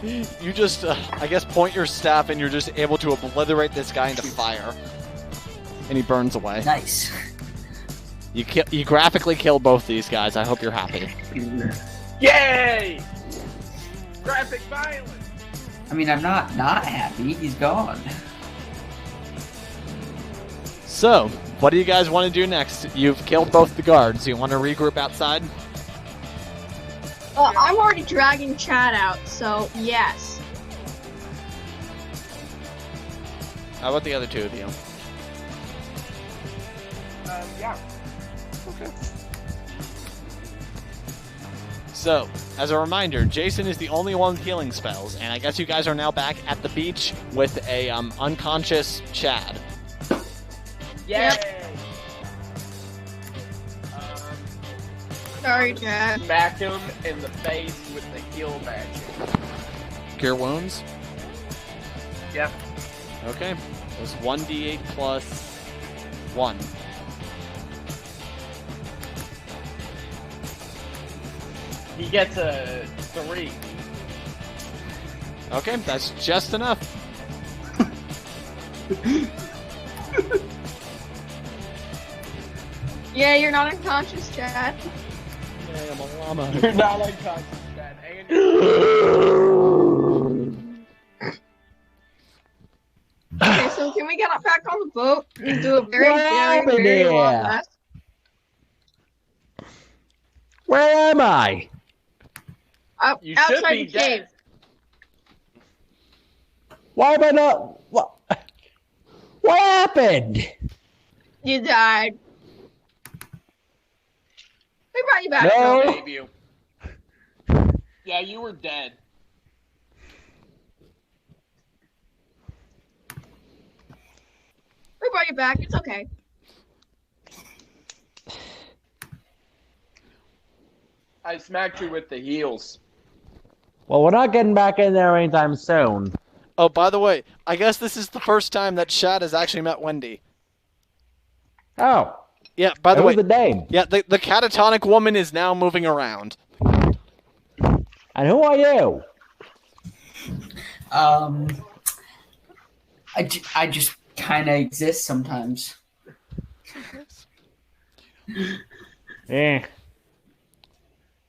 You just, I guess, point your staff and you're just able to obliterate this guy into fire. And he burns away. Nice. You graphically kill both these guys. I hope you're happy. Yay! Graphic violence! I mean, I'm not happy. He's gone. So, what do you guys want to do next? You've killed both the guards. You want to regroup outside? Well, I'm already dragging Chad out, so yes. How about the other two of you? Yeah. Okay. So, as a reminder, Jason is the only one with healing spells, and I guess you guys are now back at the beach with a unconscious Chad. Yay! Sorry, Chad. Smack him in the face with the heal magic. Cure wounds? Yep. Okay. It was 1d8 plus 1. He gets a 3. Okay, that's just enough. Yeah, you're not unconscious, Chad. Hey, I'm a llama. You're not unconscious, Chad. And Okay, so can we get back on the boat and do a very, very long rest? Where am I? You should Outside be the cave. dead. Why am I not? What happened? You died. We brought you back. No. though. Save you. Yeah, you were dead. We brought you back. It's okay. I smacked you with the heels. Well, we're not getting back in there anytime soon. Oh, by the way, I guess this is the first time that Chad has actually met Wendy. Oh, Yeah, by the way, the name. yeah, the catatonic woman is now moving around. And who are you? I just kind of exist sometimes.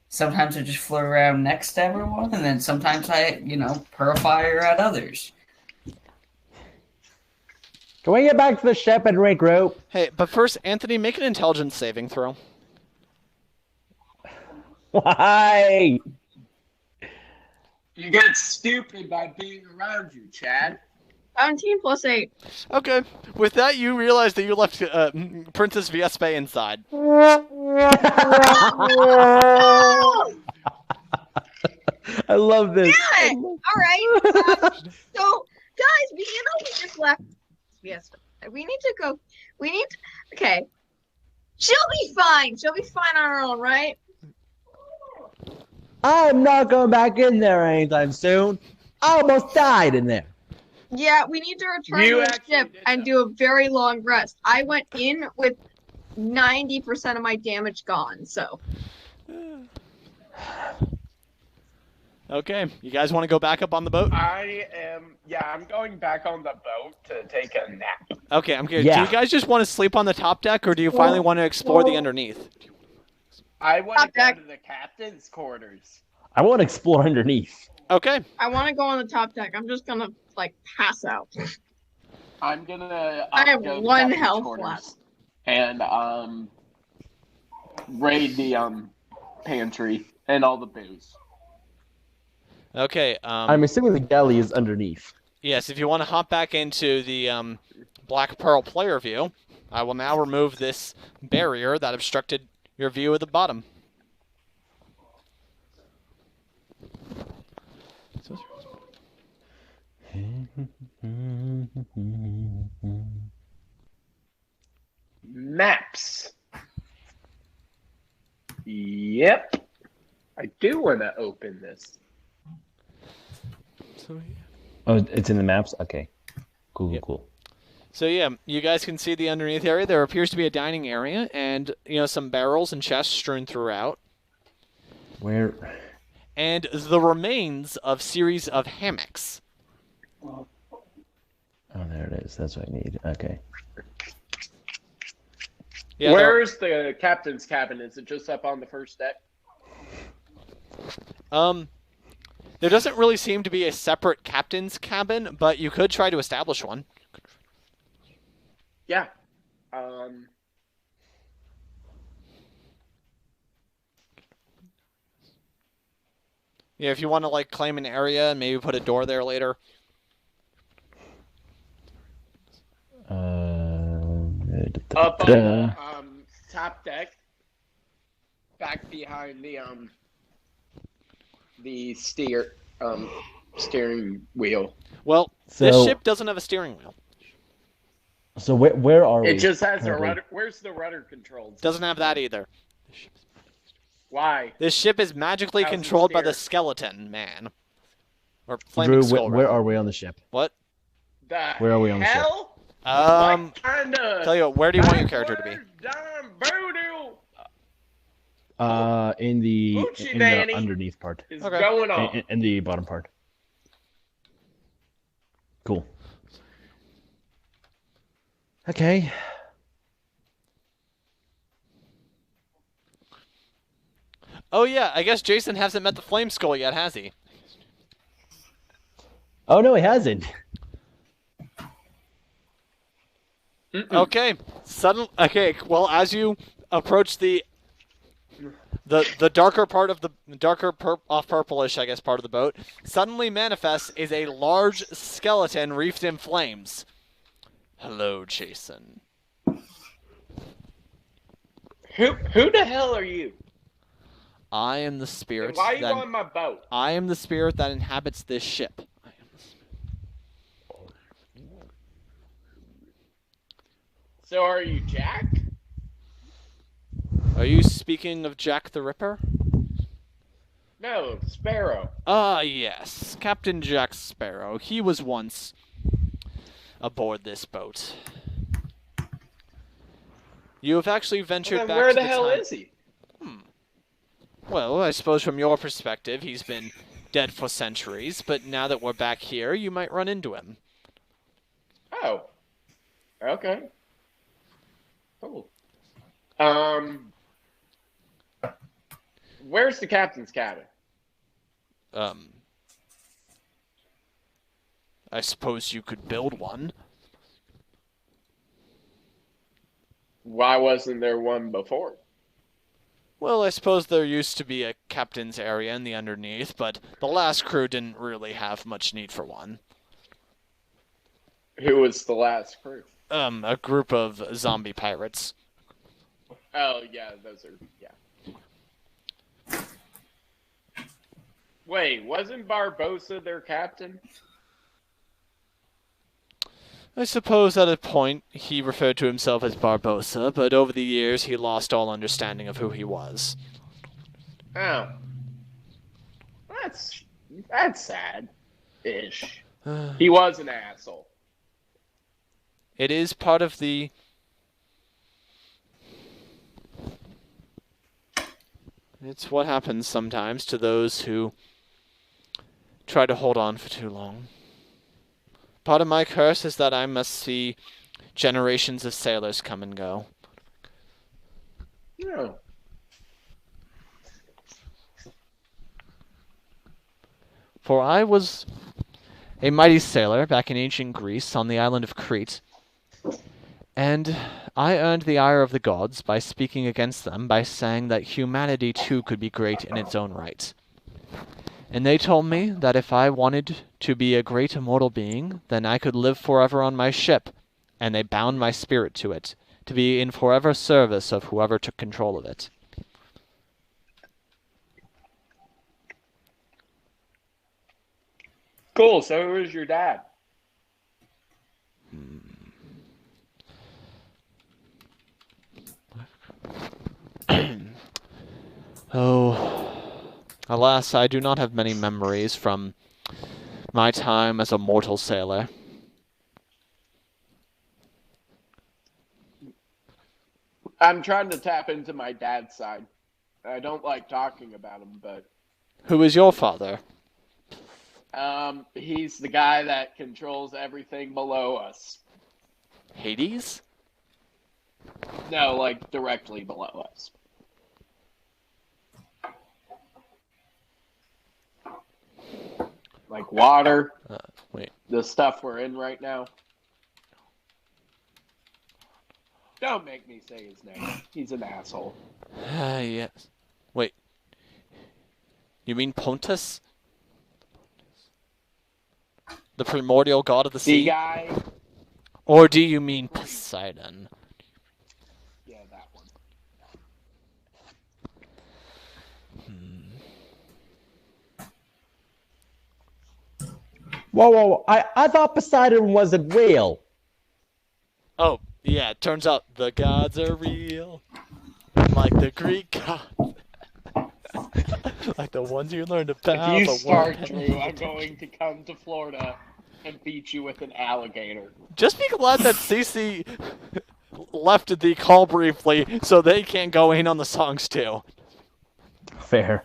Sometimes I just float around next to everyone, and then sometimes I, purl fire at others. Can we get back to the ship and regroup? Hey, but first, Anthony, make an intelligence saving throw. Why? You get stupid by being around you, Chad. 17 plus 8. Okay, with that, you realize that you left Princess Viespe inside. I love this. Damn it! All right. So, guys, we just left. Yes, we need to go. Okay. She'll be fine. She'll be fine on her own, right? I'm not going back in there anytime soon. I almost died in there. Yeah, we need to return You to the actually ship did and that. do a very long rest. I went in with 90% of my damage gone, so. Okay, you guys want to go back up on the boat? I'm going back on the boat to take a nap. Okay, I'm curious. Yeah. Do you guys just want to sleep on the top deck, or do you finally want to explore the underneath? I want to Top go deck. to the captain's quarters. I want to explore underneath. Okay. I want to go on the top deck. I'm just gonna, pass out. I'm gonna I have go to the one captain's health quarters left. and raid the pantry and all the booze. Okay. I'm assuming the galley is underneath. Yes, if you want to hop back into the Black Pearl player view, I will now remove this barrier that obstructed your view of the bottom. Maps. Yep. I do want to open this. Oh, it's in the maps? Okay. Cool, Yep. cool. So yeah, you guys can see the underneath area. There appears to be a dining area and, some barrels and chests strewn throughout. Where? And the remains of series of hammocks. Oh, there it is. That's what I need. Okay. Yeah, Where's the captain's cabin? Is it just up on the first deck? there doesn't really seem to be a separate captain's cabin, but you could try to establish one. Yeah. Yeah, if you want to claim an area and maybe put a door there later. Up on the top deck, back behind the steering wheel. Well, this So- ship doesn't have a steering wheel. So where are we? It just has a currently? rudder. Where's the rudder controls? Doesn't have that either. Why? This ship is magically How's it controlled by the steer? skeleton man. Or flaming Drew, skull. where rather. are we on the ship? What? The Where are we on the ship? hell? Um, What kind of tell you what, where do you want your character to be? Damn voodoo In the Hoochie Danny. underneath part. is Okay. going on? In the bottom part. Cool. Okay. Oh yeah, I guess Jason hasn't met the flame skull yet, has he? Oh no, he hasn't. Okay. Okay. Well, as you approach the darker part of the off purplish, I guess, part of the boat, suddenly manifests is a large skeleton wreathed in flames. Hello, Jason. Who the hell are you? I am the And spirit. why are you that, on my boat? I am the spirit that inhabits this ship. So are you Jack? Are you speaking of Jack the Ripper? No, Sparrow. Ah, yes. Captain Jack Sparrow. He was once aboard this boat. You have actually ventured Well, then back where to the the hell time. is he? Well, I suppose from your perspective, he's been dead for centuries, but now that we're back here, you might run into him. Oh. Okay. Cool. Where's the captain's cabin? I suppose you could build one. Why wasn't there one before? Well, I suppose there used to be a captain's area in the underneath, but the last crew didn't really have much need for one. Who was the last crew? A group of zombie pirates. Oh, yeah, those are, yeah. Wait, wasn't Barbossa their captain? I suppose at a point he referred to himself as Barbossa, but over the years he lost all understanding of who he was. Oh. That's sad-ish. He was an asshole. It is part of the... It's what happens sometimes to those who try to hold on for too long. Part of my curse is that I must see generations of sailors come and go. No. For I was a mighty sailor back in ancient Greece on the island of Crete, and I earned the ire of the gods by speaking against them, by saying that humanity too could be great in its own right. And they told me that if I wanted to be a great immortal being, then I could live forever on my ship, and they bound my spirit to it, to be in forever service of whoever took control of it. Cool, so who is your dad? Oh, alas, I do not have many memories from my time as a mortal sailor. I'm trying to tap into my dad's side. I don't like talking about him, but Who is your father? he's the guy that controls everything below us. Hades? No, like directly below us. Like water, Wait. the stuff we're in right now. Don't make me say his name. He's an asshole. Yes. Wait. You mean Pontus? The primordial god of the Sea sea? guy. Or do you mean Poseidon? Yeah, that one. Whoa. I thought Poseidon wasn't real. Oh, yeah, it turns out the gods are real. Like the Greek gods. Like the ones you learned about. If you the start, one- Drew, I'm going to come to Florida and beat you with an alligator. Just be glad that Cece left the call briefly so they can go in on the songs too. Fair.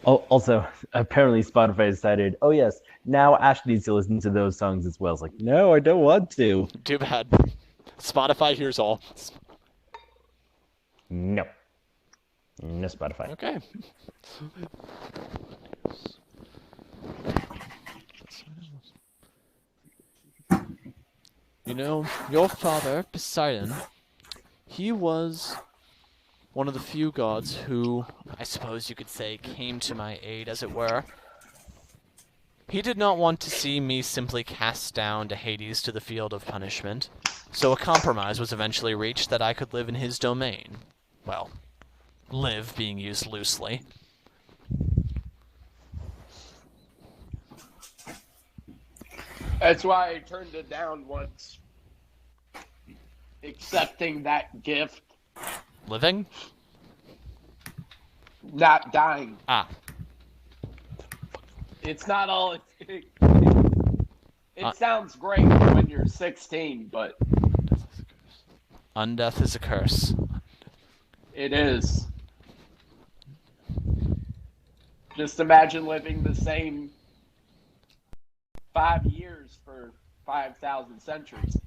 Oh, also, apparently Spotify decided, oh yes, now Ash needs to listen to those songs as well. It's like, no, I don't want to. Too bad. Spotify hears all. No. No Spotify. Okay. You know, your father, Poseidon, he was one of the few gods who, I suppose you could say, came to my aid, as it were. He did not want to see me simply cast down to Hades to the field of punishment, so a compromise was eventually reached that I could live in his domain. Well, live being used loosely. That's why I turned it down once. Accepting that gift. Living? not dying. Ah. It's not all. It sounds great when you're 16, but Undeath is a curse. it is. Just imagine living the same 5 years for 5,000 centuries.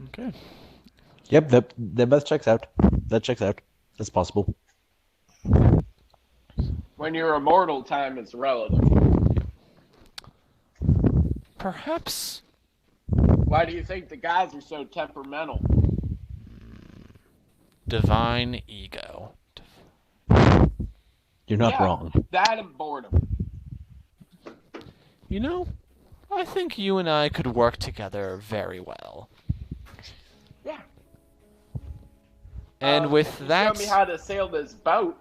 Okay. Yep, that math checks out. That checks out. That's possible. When you're immortal, time is relative. Perhaps. Why do you think the guys are so temperamental? Divine ego. You're not Yeah, wrong. That and boredom. You know, I think you and I could work together very well. Yeah. And with if you that, show me how to sail this boat,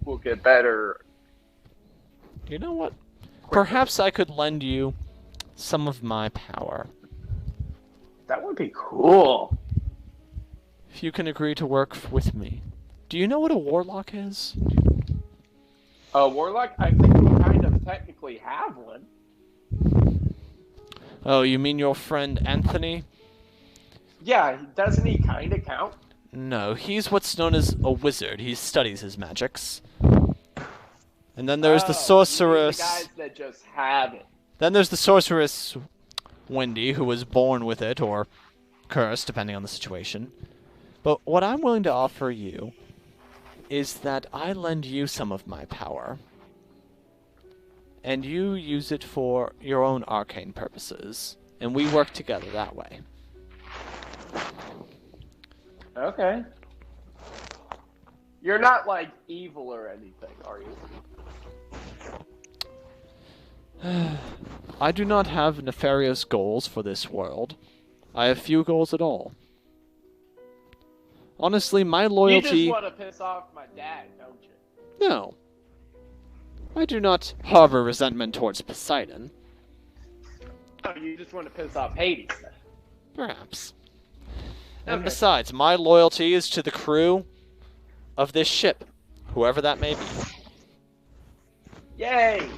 we'll get better. you know what? Perhaps I could lend you some of my power. That would be cool. If you can agree to work with me. Do you know what a warlock is? Warlock, I think we kind of technically have one. Oh, you mean your friend Anthony? Yeah, doesn't he kind of count? No, he's what's known as a wizard. He studies his magics. And then there's the sorceress. The guys that just have it. Then there's the sorceress Wendy, who was born with it, or cursed, depending on the situation. But what I'm willing to offer you is that I lend you some of my power. And you use it for your own arcane purposes. And we work together that way. Okay. You're not, like, evil or anything, are you? I do not have nefarious goals for this world. I have few goals at all. Honestly, my loyalty... You just want to piss off my dad, don't you? No. I do not harbor resentment towards Poseidon. Oh, you just want to piss off Hades, then. Perhaps. And Okay. besides, my loyalty is to the crew of this ship, whoever that may be. Yay!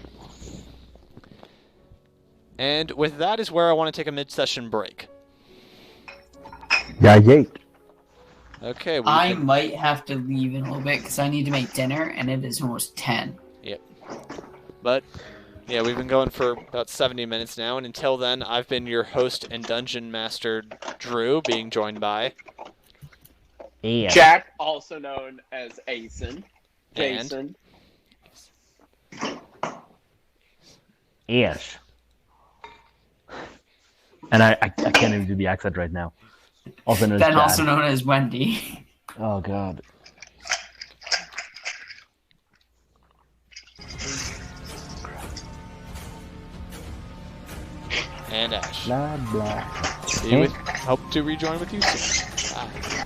And with that is where I want to take a mid-session break. Yeah, yay. Okay, I might have to leave in a little bit because I need to make dinner, and it is almost 10. Yep. But, yeah, we've been going for about 70 minutes now, and until then, I've been your host and dungeon master, Drew, being joined by... Yeah. Jack, also known as Asen. And? Jason. Yes. And I can't even do the accent right now. Also known as Then Chad. also known as Wendy. Oh god. And Ash. Blah blah. Hope to rejoin with you soon. Bye.